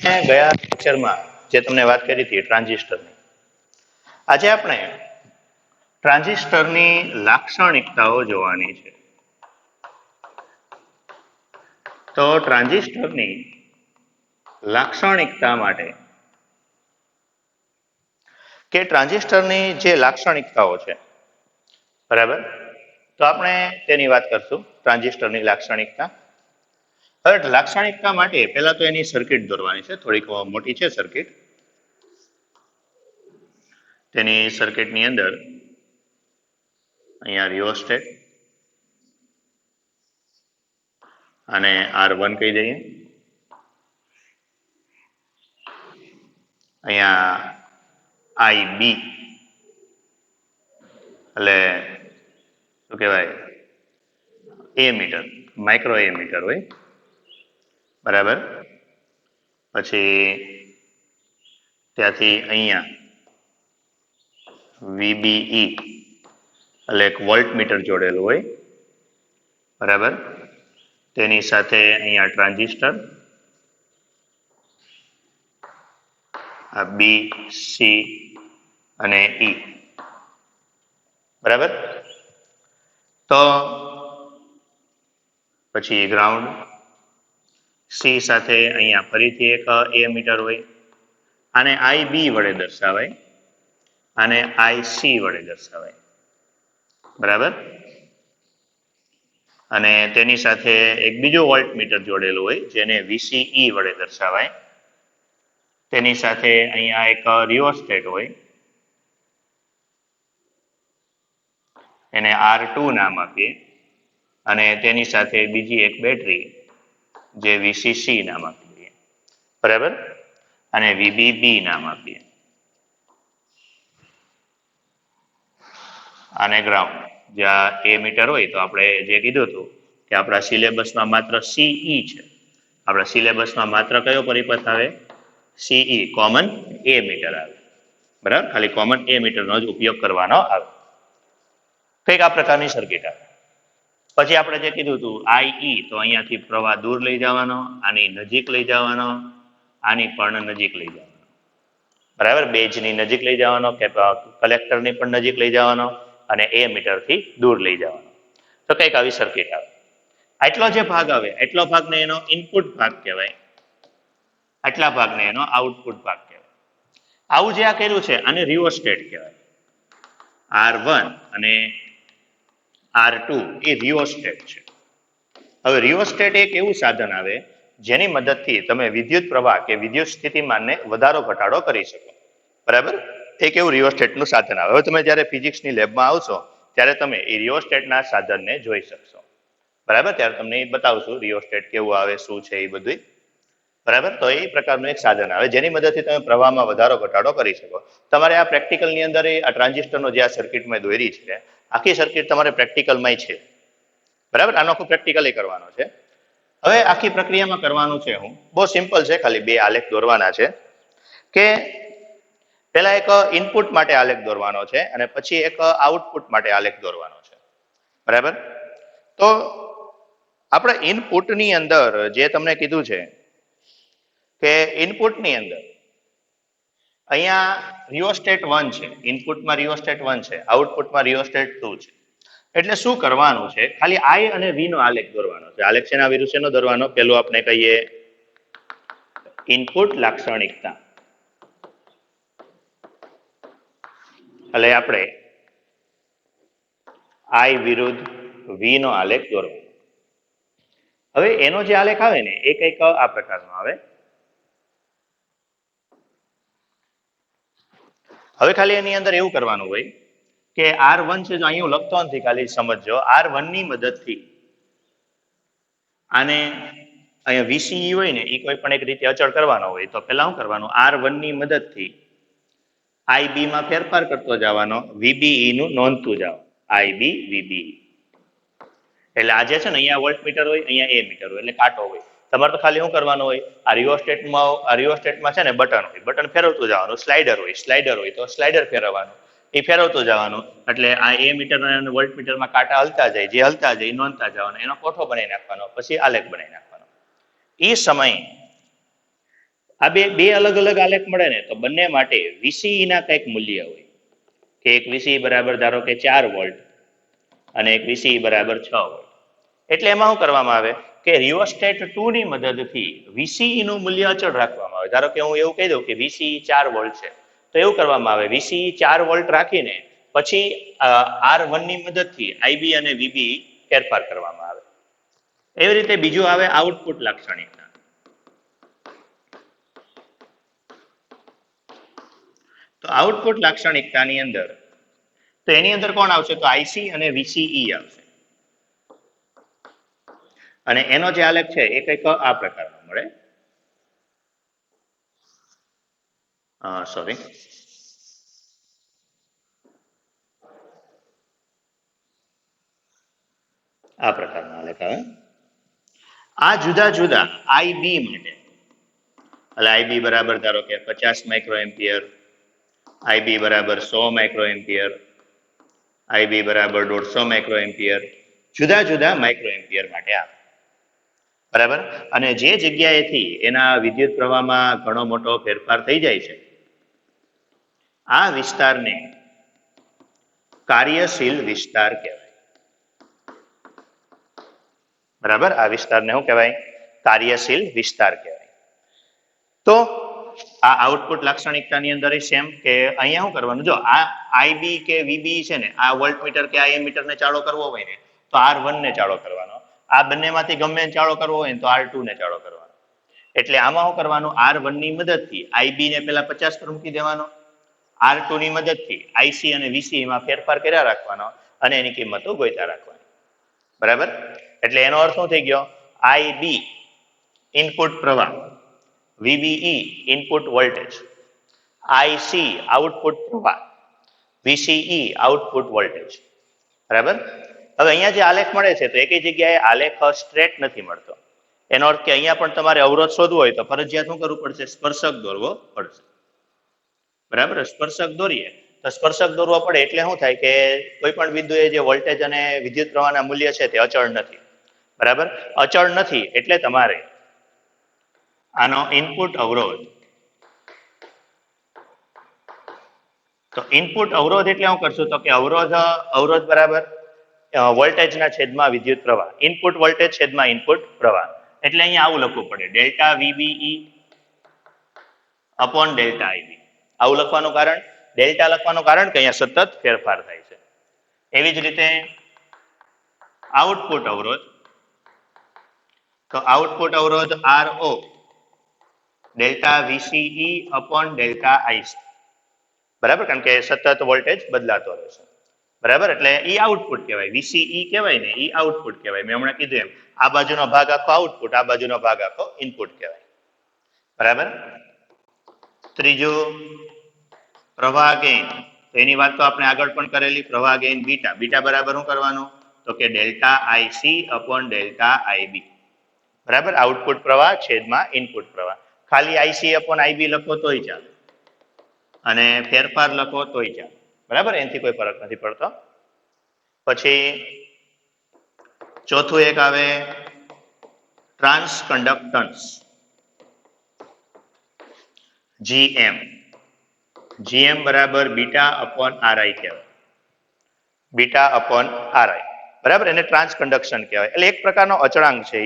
ગયા લેક્ચરમાં જે તમને વાત કરી હતી ટ્રાન્ઝિસ્ટરની, આજે આપણે ટ્રાન્ઝિસ્ટરની લાક્ષણિકતાઓ જોવાની છે. તો ટ્રાન્ઝિસ્ટરની લાક્ષણિકતા માટે કે ટ્રાન્ઝિસ્ટરની જે લાક્ષણિકતાઓ છે, બરાબર, તો આપણે તેની વાત કરશું. ટ્રાન્ઝિસ્ટરની લાક્ષણિકતા. હવે લાક્ષણિકતા માટે પહેલા તો એની સર્કિટ દોરવાની છે. થોડીક મોટી છે સર્કિટ. તેની સર્કિટની અંદર અહીંયા રિયોસ્ટેટ અને R1 કહી દઈએ. અહીંયા IB એટલે શું કહેવાય, એમીટર, માઇક્રો એમીટર હોય, બરાબર. પછી ત્યાંથી અહીંયા VBE એટલે એક વોલ્ટમીટર જોડેલું હોય, બરાબર. તેની સાથે અહીંયા ટ્રાન્ઝિસ્ટર આ B, C અને E, બરાબર. તો પછી ગ્રાઉન્ડ, C સાથે અહીંયા ફરીથી એક એમીટર હોય. આને IB વડે દર્શાવાય અને IC વડે દર્શાવાય, બરાબર. અને તેની સાથે એક બીજું વોલ્ટમીટર જોડેલું હોય જેને VCE વડે દર્શાવાય. તેની સાથે અહીંયા એક રિયોસ્ટેટ હોય, એને R2 નામ આપીએ. અને તેની સાથે બીજી એક બેટરી જે VCC નામ આપીએ, બરાબર. અને VBB નામ આપીએ. અને ગ્રાઉન્ડ, જ્યાં એમીટર હોય તો આપણે જે કીધું હતું કે આપણા સિલેબસમાં માત્ર CE છે. આપણા સિલેબસમાં માત્ર કયો પરિપથ આવે? CE, કોમન એમીટર આવે, બરાબર. ખાલી કોમન એમીટરનો જ ઉપયોગ કરવાનો આવે. કંઈક આ પ્રકારની સર્કિટ આવે. પછી આપણે જે કીધું હતું IE, તો અહીંયાથી પ્રવાહ દૂર લઈ જવાનો, આની નજીક લઈ જવાનો, આની પણ નજીક લઈ જવાનો, બરાબર. બેઝની નજીક લઈ જવાનો, કે કલેક્ટરની પણ નજીક લઈ જવાનો અને એમીટરથી દૂર લઈ જવાનો. તો કંઈક આવી સર્કિટ આવે. આટલો જે ભાગ આવે એટલો ભાગને એનો ઇનપુટ ભાગ કહેવાય, આટલા ભાગને એનો આઉટપુટ ભાગ કહેવાય. આવું જે આ કર્યું છે આને રિયોસ્ટેટ કહેવાય. R1 અને R2 એ રિયોસ્ટેટ છે. હવે રિયોસ્ટેટ એક એવું સાધન આવે જેની મદદથી તમે વિદ્યુત પ્રવાહ કે વિદ્યુત સ્થિતિમાનને વધારો ઘટાડો કરી શકો, બરાબર. એક એવું રિયોસ્ટેટનું સાધન આવે. હવે તમે જ્યારે ફિઝિક્સની લેબમાં આવશો ત્યારે તમે એ રિયોસ્ટેટના સાધનને જોઈ શકશો, બરાબર. ત્યારે તમને એ બતાવશું રિયોસ્ટેટ કેવું આવે, શું છે એ બધું, બરાબર. તો એ પ્રકારનું એક સાધન આવે જેની મદદથી તમે પ્રવાહમાં વધારો ઘટાડો કરી શકો. તમારે આ પ્રેક્ટિકલની અંદર આ ટ્રાન્ઝિસ્ટરનો જે આ સર્કિટ મેં દોરી છે, આખી સર્કિટ તમારે પ્રેક્ટિકલમાં છે, બરાબર. આનો આખું પ્રેક્ટિકલી કરવાનો છે. હવે આખી પ્રક્રિયામાં કરવાનું છે હું બહુ સિમ્પલ છે. ખાલી બે આલેખ દોરવાના છે. કે પહેલા એક ઇનપુટ માટે આલેખ દોરવાનો છે અને પછી એક આઉટપુટ માટે આલેખ દોરવાનો છે, બરાબર. તો આપણે ઇનપુટની અંદર જે તમને કીધું છે કે ઇનપુટની અંદર અહીંયા રિયોસ્ટેટ 1 છે, ઇનપુટમાં રિયોસ્ટેટ 1 છે, આઉટપુટમાં રિયોસ્ટેટ 2 છે. એટલે શું કરવાનું છે? ખાલી I અને V નો આલેખ દોરવાનો છે. આલેખ શેના વિરુદ્ધનો દોરવાનો? પેલું આપણે કહીએ ઇનપુટ લાક્ષણિકતા. એટલે આપણે I વિરુદ્ધ V નો આલેખ દોરવાનો. હવે એનો જે આલેખ આવે ને એ કંઈક આ પ્રકારનો આવે. હવે ખાલી એની અંદર એવું કરવાનું હોય કે R1 છે, જો અહીં હું લખતો નથી, ખાલી સમજજો. R1 ની મદદથી આને અહીંયા VCE હોય ને એ કોઈ પણ એક રીતે અચળ કરવાનો હોય તો પહેલા શું કરવાનું? R1 ની મદદથી IB માં ફેરફાર કરતો જવાનો, VBE નું નોંધતું જાવ. IB, VBE. એટલે આ જે છે ને અહીંયા વોલ્ટમીટર હોય, અહીંયા એમીટર હોય, એટલે કાંટો હોય. તમારે તો ખાલી શું કરવાનું હોય? આ રિયોસ્ટેટમાં છે ને બટન હોય, બટન ફેરવતું જવાનું. સ્લાઇડર હોય તો સ્લાઇડર ફેરવવાનું, એ ફેરવતું જવાનું. એટલે આ એમીટર અને વોલ્ટમીટરમાં કાંટા હલતા જાય, જે હલતા જાય નોંધતા જવાનું. એનો કોઠો બનાવી નાખવાનો, પછી આલેખ બનાવી નાખવાનો. એ સમય આ બે અલગ અલગ આલેખ મળે ને તો બંને માટે વીસીઈ ના કંઈક મૂલ્ય હોય કે એક વીસીઈ બરાબર ધારો કે 4 વોલ્ટ અને એક વીસીઈ બરાબર 6 વોલ્ટ. એટલે એમાં શું કરવામાં આવે કે રિયોસ્ટેટ 2 ની મદદથી વીસીઈ નું મૂલ્ય અચળ રાખવામાં આવે. ધારો કે હું એવું કહી દઉં કે વીસીઈ 4 વોલ્ટ છે, તો એવું કરવામાં આવે વીસીઈ 4 વોલ્ટ રાખીને પછી R1 ની મદદથી આઈબી અને વીબી ફેરફાર કરવામાં આવે. એવી રીતે બીજું આવે આઉટપુટ લાક્ષણિકતા. તો આઉટપુટ લાક્ષણિકતાની અંદર તો એની અંદર કોણ આવશે તો આઈસી અને વીસીઈ આવશે. અને એનો જે આલેખ છે એ કંઈક આ પ્રકારનો મળે. સોરી, આ પ્રકારનો આલેખ આવે. આ જુદા જુદા આઈબી માટે એટલે આઈબી બરાબર ધારો કે 50 માઇક્રો એમ્પિયર, આઈબી બરાબર 100 માઇક્રો એમ્પિયર, આઈબી બરાબર 150 માઇક્રો એમ્પિયર, જુદા જુદા માઇક્રો એમ્પિયર માટે આવે. બરાબર. અને જે જગ્યાએથી એના વિદ્યુત પ્રવાહમાં ઘણો મોટો ફેરફાર થઈ જાય છે આ વિસ્તારને કાર્યશીલ વિસ્તાર કહેવાય. બરાબર, આ વિસ્તારને શું કહેવાય કાર્યશીલ વિસ્તાર કહેવાય. તો આ આઉટપુટ લાક્ષણિકતાની અંદર સેમ કે અહીંયા શું કરવાનું જો આ આઈબી કે વીબી છે ને આ વોલ્ટમીટર કે આ એમીટર ને ચાળો કરવો હોય ને તો R1 ને ચાળો કરવાનો, આ બંનેમાંથી ગમે ચાળો કરવો હોય ને તો R2 ને ચાળો કરવાનો. એટલે આમાં શું કરવાનું R1 ની મદદથી આઈબી ને પેલા 50 પર મૂકી દેવાનો, R2 ની મદદથી આઈસી અને વીસી માં ફેરફાર કર્યા રાખવાનો અને એની કિંમતો ગોઈતા રાખવાની. બરાબર. એટલે એનો અર્થ શું થઈ ગયો આઈબી ઇનપુટ પ્રવાહ, VBE input voltage, IC output પ્રવાહ, વીસીઈ આઉટપુટ વોલ્ટેજ. બરાબર. હવે અહીંયા જે આલેખ મળે છે તો એકેય જગ્યાએ આલેખ સ્ટ્રેટ નથી મળતો. એનો અર્થ કે અહીંયા પણ તમારે અવરોધ શોધવો હોય તો ફરજિયાત શું કરવું પડશે સ્પર્શક દોરવો પડશે. બરાબર, સ્પર્શક દોરીએ તો સ્પર્શક દોરવો પડે એટલે શું થાય કે કોઈ પણ બિંદુએ જે વોલ્ટેજ અને વિદ્યુત પ્રવાહના મૂલ્ય છે તે અચળ નથી. બરાબર, અચળ નથી એટલે તમારે આનો ઇનપુટ અવરોધ, તો ઇનપુટ અવરોધ એટલે શું કરશું તો કે અવરોધ બરાબર વોલ્ટેજના છેદમાં વિદ્યુત પ્રવાહ, ઇનપુટ વોલ્ટેજ છેદમાં ઇનપુટ પ્રવાહ. એટલે અહીંયા આવું લખવું પડે delta VBE upon delta IB. આવું લખવાનું કારણ ડેલ્ટા લખવાનું કારણ કે અહીંયા સતત ફેરફાર થાય છે. એવી જ રીતે આઉટપુટ અવરોધ, તો આઉટપુટ અવરોધ RO delta VCE upon delta IC. બરાબર, કારણ કે સતત વોલ્ટેજ બદલાતો રહેશે. બરાબર, એટલે ઈ આઉટપુટ કહેવાય, વીસીઈ કહેવાય ને ઈ આઉટપુટ કહેવાય. મેં હમણાં કીધું એમ આ બાજુનો ભાગ આખો આઉટપુટ, આ બાજુનો ભાગ આખો ઇનપુટ કહેવાય. બરાબર. ત્રીજું પ્રવાહ ગેઇન, તો એની વાત તો આપણે આગળ પણ કરેલી. પ્રવાહ ગેઇન બીટા, બીટા બરાબર શું કરવાનું તો કે delta IC upon delta IB. બરાબર, આઉટપુટ પ્રવાહ છેદમાં ઇનપુટ પ્રવાહ. ખાલી આઈસી અપોન આઈબી લખો તોય ચાલે અને ફેરફાર લખો તોય ચાલે. બરાબર, એનાથી કોઈ ફરક નથી પડતો. પછી ચોથું એક આવે ટ્રાન્સ કન્ડક્ટન્સ, GM. GM બરાબર બીટા અપોન RI કહેવાય, બીટા અપોન RI. બરાબર, એને ટ્રાન્સ કન્ડક્શન કહેવાય. એટલે એક પ્રકારનો અચળાંક છે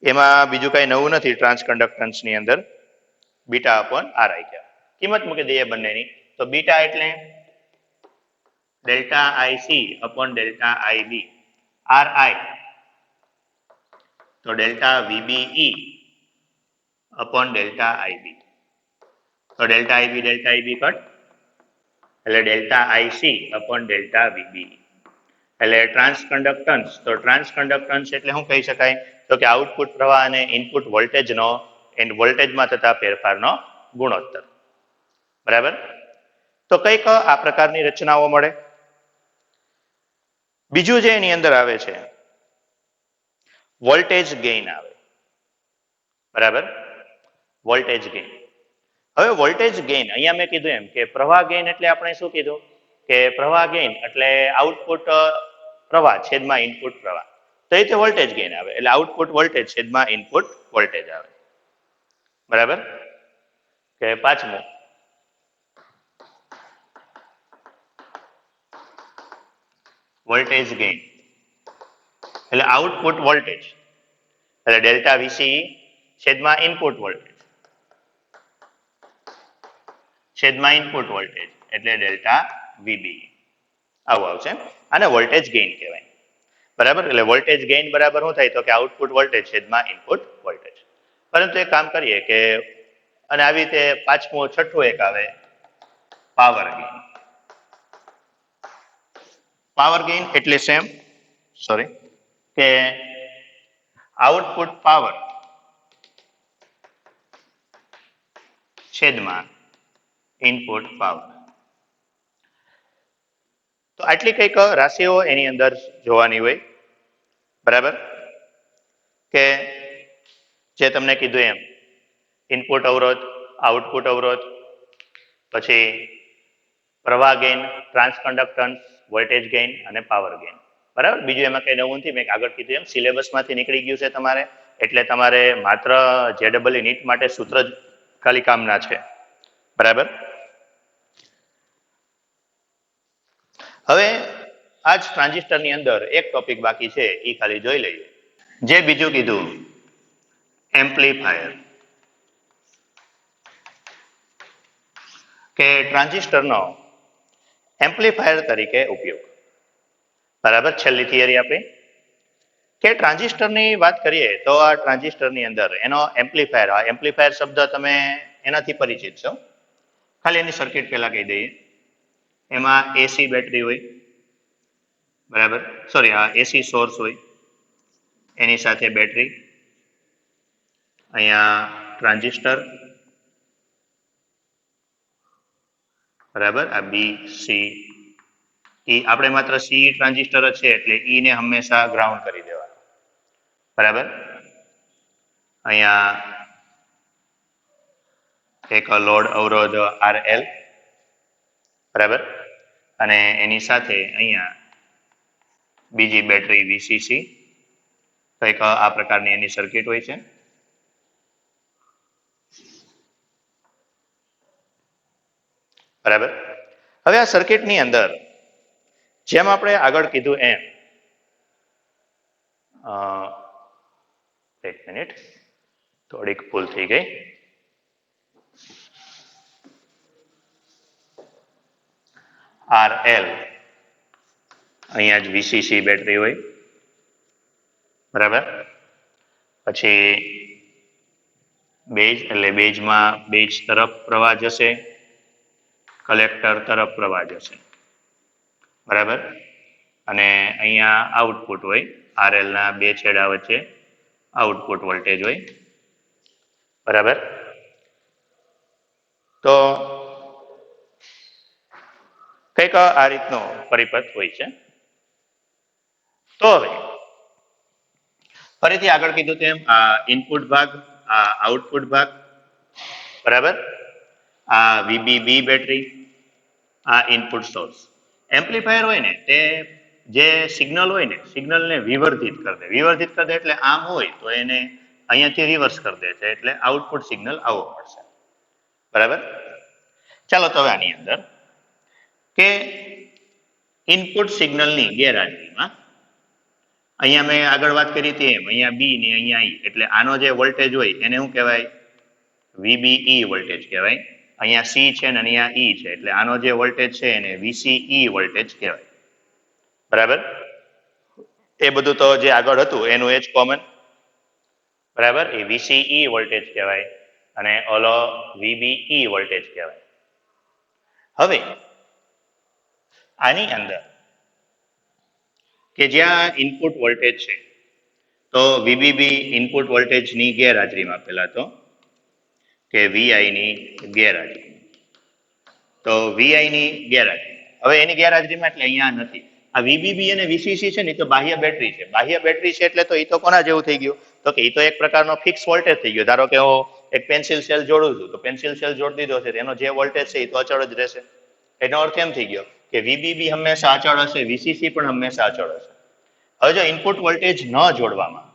એમાં બીજું કઈ નવું નથી. ટ્રાન્સ કન્ડક્ટન્સ ની અંદર બીટા અપોન RI કહેવાય. કિંમત મૂકી દઈએ બંનેની, તો બીટા એટલે delta IC upon delta IB, RI તો delta VBE upon delta IB. તો ડેલ્ટા આઈબી કટ એટલે delta IC upon delta VBE. એટલે ટ્રાન્સ કન્ડક્ટન્સ, તો ટ્રાન્સ કન્ડક્ટન્સ એટલે શું કહી શકાય તો કે આઉટપુટ પ્રવાહ અને ઇનપુટ વોલ્ટેજનો વોલ્ટેજમાં થતા ફેરફારનો ગુણોત્તર. બરાબર. તો કંઈક આ પ્રકારની રચનાઓ મળે. બીજું જે એની અંદર આવે છે વોલ્ટેજ ગેઇન આવે. બરાબર, વોલ્ટેજ ગેઇન. હવે વોલ્ટેજ ગેઇન અહીંયા મેં કીધું એમ કે પ્રવાહ ગેઇન એટલે આપણે શું કીધું કે પ્રવાહ ગેઇન એટલે આઉટપુટ પ્રવાહ છેદમાં ઇનપુટ પ્રવાહ. તો એ રીતે વોલ્ટેજ ગેઇન આવે એટલે આઉટપુટ વોલ્ટેજ છેદમાં ઇનપુટ વોલ્ટેજ આવે. બરાબર કે પાંચમું વોલ્ટેજ ગેઇન એટલે આઉટપુટ વોલ્ટેજ એટલે ડેલ્ટા વીસીઈ છેદમાં ઇનપુટ વોલ્ટેજ છેદમાં ઇનપુટ વોલ્ટેજ એટલે ડેલ્ટા વીબી આવું આવશે આને વોલ્ટેજ ગેઇન કહેવાય બરાબર એટલે વોલ્ટેજ ગેઇન બરાબર શું થાય તો કે આઉટપુટ વોલ્ટેજ છેદમાં ઇનપુટ વોલ્ટેજ પરંતુ એક કામ કરીએ કે અને આવી રીતે પાંચમું છઠ્ઠું એક આવે પાવર ગેઇન એટલે સેમ સોરી કે આઉટપુટ પાવર છેદમાં ઇનપુટ પાવર તો આટલી કંઈક રાશિઓ એની અંદર જોવાની હોય બરાબર કે જે તમને કીધું એમ ઇનપુટ અવરોધ આઉટપુટ અવરોધ પછી પ્રવાહ ગેઇન ટ્રાન્સકન્ડક્ટન્સ વોલ્ટેજ ગેઇન અને પાવર ગેઇન બરાબર બીજું એમાં કઈ નવું નથી મેં આગળ કીધું એમ સિલેબસમાંથી નીકળી ગયું છે તમારે એટલે તમારે માત્ર જેડબલઈ નીટ માટે સૂત્ર જ ખાલી કામના છે બરાબર હવે આજ ટ્રાન્ઝિસ્ટરની અંદર એક ટોપિક બાકી છે એ ખાલી જોઈ લઈએ જે બીજું કીધું એમ્પ્લીફાયર કે ટ્રાન્ઝિસ્ટરનો એમ્પ્લીફાયર તરીકે ઉપયોગ બરાબર છેલ્લી થિયરી આપણી કે ટ્રાન્ઝિસ્ટરની વાત કરીએ તો આ ટ્રાન્ઝિસ્ટરની અંદર એનો એમ્પ્લીફાયર શબ્દ તમે એનાથી પરિચિત છો ખાલી એની સર્કિટ પહેલા કહી દઈએ એમાં એસી બેટરી હોય બરાબર સોરી આ એસી સોર્સ હોય એની સાથે બેટરી અહીંયા ટ્રાન્ઝિસ્ટર બરાબર આ બી સી ઈ આપણે માત્ર સી ટ્રાન્ઝિસ્ટર જ છે એટલે ઈ ને હંમેશા ગ્રાઉન્ડ કરી દેવાનું બરાબર અહીંયા એક લોડ અવરોધ આરએલ બરાબર અને એની સાથે અહીંયા બીજી બેટરી વીસીસી કંઈક આ પ્રકારની એની સર્કિટ હોય છે બરાબર હવે આ સર્કિટની અંદર જેમ આપણે આગળ કીધું એમ એક મિનિટ થોડીક ભૂલ થઈ ગઈ આરએલ અહીંયા જ વીસીસી બેટરી હોય બરાબર પછી બેઝ એટલે બેઝમાં બેઝ તરફ પ્રવાહ જશે કલેક્ટર તરફ પ્રવાહ જશે બરાબર અને અહીંયા આઉટપુટ હોય આરએલ ના બે છેડા વચ્ચે આઉટપુટ વોલ્ટેજ હોય બરાબર તો કંઈક આ રીતનો પરિપથ હોય છે તો હવે ફરીથી આગળ કીધું તેમ આ ઇનપુટ ભાગ આ આઉટપુટ ભાગ બરાબર આ વીબીબી બેટરી આ ઇનપુટ સોર્સ એમ્પ્લીફાયર હોય ને તે જે સિગ્નલ હોય ને સિગ્નલને વિવર્ધિત કરી દે એટલે આમ હોય તો એને અહીંયાથી રિવર્સ કરી દે છે એટલે આઉટપુટ સિગ્નલ આવો મળશે બરાબર ચાલો તો હવે આની અંદર કે ઇનપુટ સિગ્નલની ગેરહાજરીમાં અહીંયા મેં આગળ વાત કરી હતી એમ અહીંયા બી ને અહીંયા ઈ એટલે આનો જે વોલ્ટેજ હોય એને શું કહેવાય વીબીઈ વોલ્ટેજ કહેવાય અહીંયા સી છે ને અહીંયા ઈ છે એટલે આનો જે વોલ્ટેજ છે એને વીસીઈ વોલ્ટેજ કહેવાય બરાબર એ બધું તો જે આગળ હતું એનું એ જ કોમન બરાબર એ વીસીઈ વોલ્ટેજ કહેવાય અને ઓલો વીબીઈ વોલ્ટેજ કહેવાય હવે આની અંદર કે જ્યાં ઇનપુટ વોલ્ટેજ છે તો વીબીબી ઇનપુટ વોલ્ટેજની ગેરહાજરીમાં પહેલા તો કે વીઆઈ ની ગેરહાજરી તો વીઆઈ ની ગેરહાજરી હવે એની ગેરહાજરીમાં એટલે અહીંયા નથી આ વીબીબી અને વીસીસી છે ને એ તો બાહ્ય બેટરી છે એટલે તો એ તો કોના જેવું થઈ ગયું તો કે એ તો એક પ્રકારનો ફિક્સ વોલ્ટેજ થઈ ગયો ધારો કે હું એક પેન્સિલ સેલ જોડું છું તો પેન્સિલ સેલ જોડી દીધો છે એનો જે વોલ્ટેજ છે એ તો અચળ જ રહેશે એનો અર્થ એમ થઈ ગયો કે વીબીબી હંમેશા અચળ હશે વીસીસી પણ હંમેશા અચળ હશે હવે જો ઇનપુટ વોલ્ટેજ ન જોડવામાં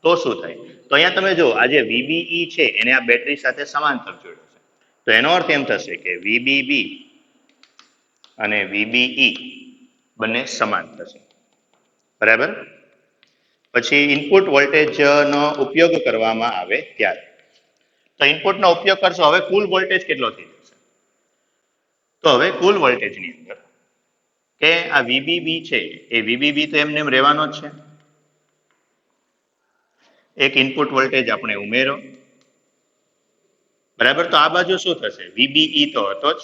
તો શું થાય? તો અહીંયા તમે જો આ જે VBE છે એને આ બેટરી સાથે સમાંતર જોડ્યો છે, તો એનો અર્થ એમ થશે કે VBB અને VBE બંને સમાન થશે, બરાબર. પછી ઇનપુટ વોલ્ટેજનો ઉપયોગ કરવામાં આવે ત્યારે, તો ઇનપુટનો ઉપયોગ કરશો, હવે કુલ વોલ્ટેજ કેટલો થઈ જશે? તો હવે કુલ વોલ્ટેજની અંદર કે આ VBB છે એ VBB તો એમને એમ રહેવાનો જ છે, એક ઇનપુટ વોલ્ટેજ આપણે ઉમેરો, બરાબર. તો આ બાજુ શું થશે? VBE તો હતો જ,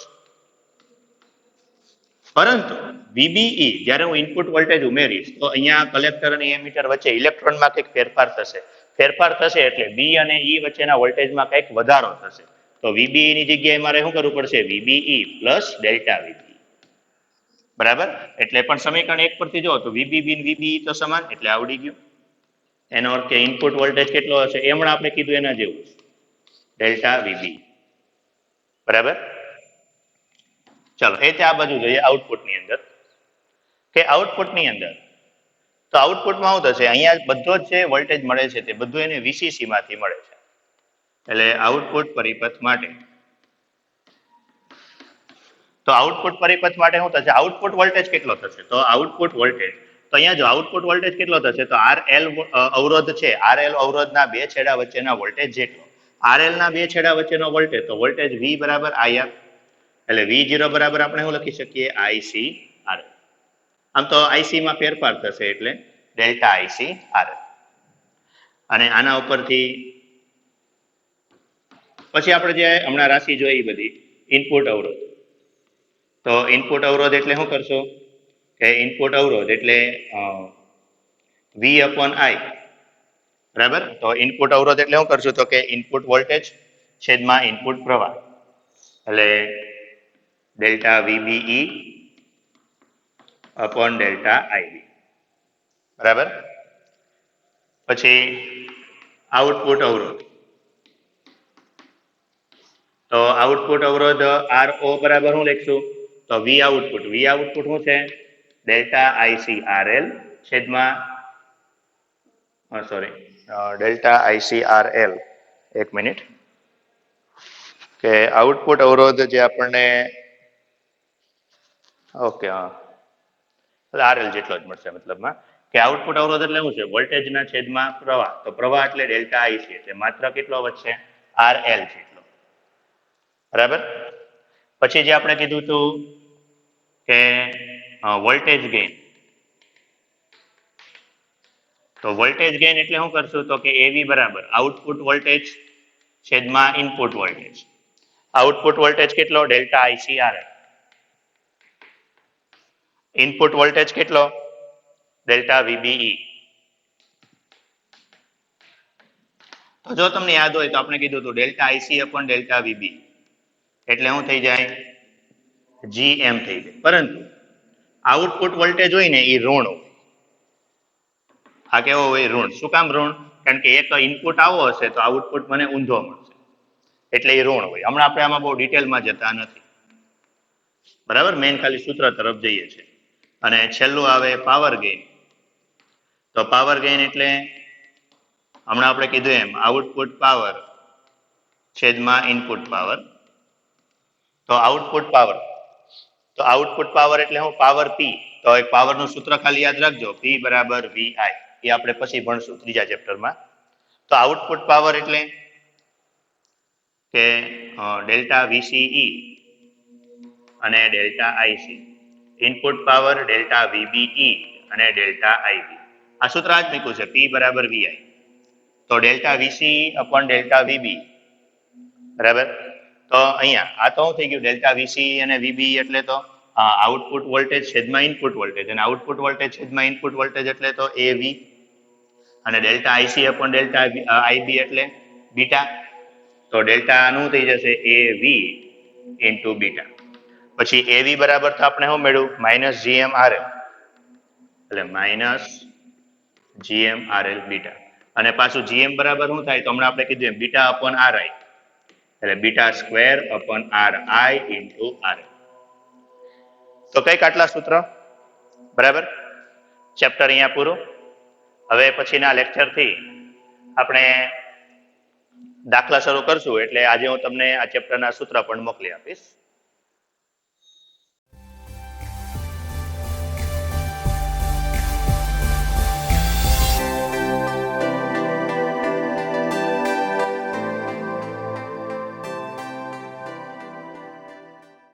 પરંતુ VBE જ્યારે હું ઇનપુટ વોલ્ટેજ ઉમેરીશ તો અહીંયા કલેક્ટર અને એમીટર વચ્ચે ઇલેક્ટ્રોનમાં કંઈક ફેરફાર થશે. ફેરફાર થશે એટલે B અને E વચ્ચેના વોલ્ટેજમાં કંઈક વધારો થશે. તો VBE ની જગ્યાએ મારે શું કરવું પડશે? VBE પ્લસ ડેલ્ટા VBE, બરાબર. એટલે પણ સમીકરણ 1 પરથી જો તો VBB અને VBE તો સમાન, એટલે આવડી ગયું. એનો અર્થ કે ઇનપુટ વોલ્ટેજ કેટલો હશે? એ હમણાં આપણે કીધું એના જેવું ડેલ્ટા VBE, બરાબર. ચલો એ આ બાજુ જોઈએ આઉટપુટની અંદર, કે આઉટપુટની અંદર તો આઉટપુટમાં શું થશે? અહીંયા બધો જ જે વોલ્ટેજ મળે છે તે બધું એને VCC માંથી મળે છે, એટલે આઉટપુટ પરિપથ માટે, તો આઉટપુટ પરિપથ માટે શું થશે? આઉટપુટ વોલ્ટેજ કેટલો થશે? તો આઉટપુટ વોલ્ટેજ, તો અહીંયા જો આઉટપુટ વોલ્ટેજ કેટલો થશે? તો RL અવરોધ છે, RL અવરોધના બે છેડા વચ્ચેના વોલ્ટેજ જેટલો. RL ના બે છેડા વચ્ચેનો વોલ્ટેજ, તો વોલ્ટેજ V બરાબર IR, એટલે V0 બરાબર આપણે શું લખી શકીએ? ICRL. આમ તો IC માં ફેરફાર થશે એટલે ડેલ્ટા ICRL. અને આના ઉપરથી પછી આપણે જે હમણાં રાશિ જોઈ બધી ઇનપુટ અવરોધ, તો ઇનપુટ અવરોધ એટલે શું કરશો કે ઇનપુટ અવરોધ એટલે V/I, બરાબર. તો ઇનપુટ અવરોધ એટલે શું કરશું? તો કે ઇનપુટ વોલ્ટેજ છેદમાં ઇનપુટ પ્રવાહ, એટલે delta VBE upon delta IB, બરાબર. પછી આઉટપુટ અવરોધ, તો આઉટપુટ અવરોધ RO બરાબર શું લખશું? તો V આઉટપુટ શું છે? ડેલ્ટા ICRL છેદમાં ડેલ્ટા ICRL, એક મિનિટ, કે આઉટપુટ અવરોધ જે આપણને ઓકે RL જેટલો જ મળશે, મતલબમાં કે આઉટપુટ અવરોધ એટલે શું છે? વોલ્ટેજના છેદમાં પ્રવાહ, તો પ્રવાહ એટલે ડેલ્ટા IC, એટલે માત્ર કેટલો વધશે? RL જેટલો, બરાબર. પછી જે આપણે કીધું હતું કે વોલ્ટેજ ગેઇન, તો વોલ્ટેજ ગેઇન એટલે શું કરશું? તો કે AV બરાબર આઉટપુટ વોલ્ટેજ છેદમાં ઇનપુટ વોલ્ટેજ. આઉટપુટ વોલ્ટેજ કેટલો? Delta ICRL. ઇનપુટ વોલ્ટેજ કેટલો? Delta VBE. તો જો તમને યાદ હોય તો આપણે કીધું હતું delta IC upon delta VBE એટલે શું થઈ જાય? GM થઈ જાય. પરંતુ આઉટપુટ વોલ્ટેજ હોય ને એ ઋણ હોય. આ કેવો હોય? ઋણ. શું કામ ઋણ? કારણ કે એક ઇનપુટ આવો હશે તો આઉટપુટ મને ઊંધો મળશે, એટલે એ ઋણ હોય. હમણાં આપણે આમાં બહુ ડિટેલમાં જતા નથી, બરાબર. મેઇન ખાલી સૂત્ર તરફ જઈએ છીએ. અને છેલ્લું આવે પાવર ગેઇન, તો પાવર ગેઇન એટલે હમણાં આપણે કીધું એમ આઉટપુટ પાવર છેદમાં ઇનપુટ પાવર. તો આઉટપુટ પાવર એટલે હું? Power P. તો એક પાવરનું સૂત્ર ખાલી યાદ રાખજો, P બરાબર VI, એ આપણે પછી ભણશું ત્રીજા ચેપ્ટરમાં. તો આઉટપુટ પાવર એટલે કે ડેલ્ટા VCE અને delta IC, input power delta VBE અને ડેલ્ટા IB. આ સૂત્ર આ જ મૂક્યું છે, P બરાબર VI. તો delta VCE upon delta VBE, બરાબર. તો અહીંયા આ તો શું થઈ ગયું? ડેલ્ટા VCE અને VBE એટલે તો આઉટપુટ વોલ્ટેજ છેદમાં ઇનપુટ વોલ્ટેજ, અને આઉટપુટ વોલ્ટેજ છેદમાં ઇનપુટ વોલ્ટેજ એટલે તો AV, અને delta IC upon delta IB એટલે બીટા. તો ડેલ્ટા આનું થઈ જશે AV ઇન્ટુ બીટા. પછી AV બરાબર તો આપણે શું મેળવ્યું? માઇનસ GMRL, એટલે માઇનસ GMRL બીટા. અને પાછું GM બરાબર શું થાય? તો હમણાં આપણે કીધું એમ બીટા અપોન RI, એટલે beta square upon RI into RL. તો કઈક આટલા સૂત્ર, બરાબર. ચેપ્ટર અહીંયા પૂરું. હવે પછીના લેક્ચરથી આપણે દાખલા શરૂ કરશું એટલે આજે હું તમને આ ચેપ્ટરના સૂત્ર પણ મોકલી આપીશ.